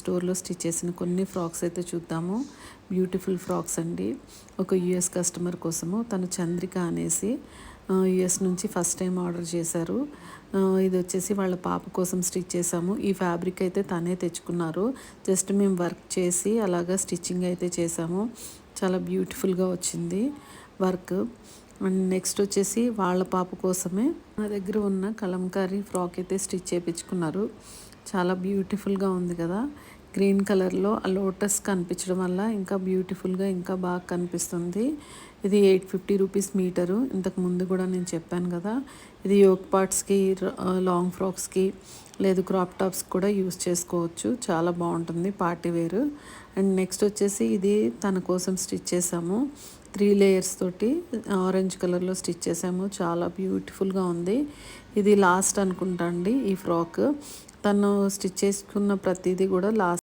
స్టోర్లో స్టిచ్ చేసిన కొన్ని ఫ్రాక్స్ అయితే చూద్దాము. బ్యూటిఫుల్ ఫ్రాక్స్ అండి. ఒక యుఎస్ కస్టమర్ కోసము, తను చంద్రిక అనేసి యుఎస్ నుంచి ఫస్ట్ టైం ఆర్డర్ చేశారు. ఇది వచ్చేసి వాళ్ళ పాప కోసం స్టిచ్ చేసాము. ఈ ఫ్యాబ్రిక్ అయితే తనే తెచ్చుకున్నారు. జస్ట్ మేము వర్క్ చేసి అలాగా స్టిచ్చింగ్ అయితే చేసాము. చాలా బ్యూటిఫుల్గా వచ్చింది వర్క్. అండ్ నెక్స్ట్ వచ్చేసి వాళ్ళ పాప కోసమే నా దగ్గర ఉన్న కలంకారీ ఫ్రాక్ అయితే స్టిచ్ చేయించుకున్నారు. చాలా బ్యూటిఫుల్గా ఉంది కదా. గ్రీన్ కలర్లో ఆ లోటస్ కనిపించడం వల్ల ఇంకా బ్యూటిఫుల్గా ఇంకా బాగా కనిపిస్తుంది. ఇది 850 రూపీస్ మీటరు. ఇంతకు ముందు కూడా నేను చెప్పాను కదా. ఇది యోక్ పార్ట్స్కి, లాంగ్ ఫ్రాక్స్కి, లేదు క్రాప్ టాప్స్ కూడా యూస్ చేసుకోవచ్చు. చాలా బాగుంటుంది పార్టీ వేర్. అండ్ నెక్స్ట్ వచ్చేసి ఇది తన కోసం స్టిచ్ చేసాము. 3 లేయర్స్ తోటి ఆరెంజ్ కలర్లో స్టిచ్ చేసాము. చాలా బ్యూటిఫుల్గా ఉంది. ఇది లాస్ట్ అనుకుంటా అండి ఈ ఫ్రాక్. తను స్టిచ్ చేసుకున్న ప్రతిదీ కూడా లాస్ట్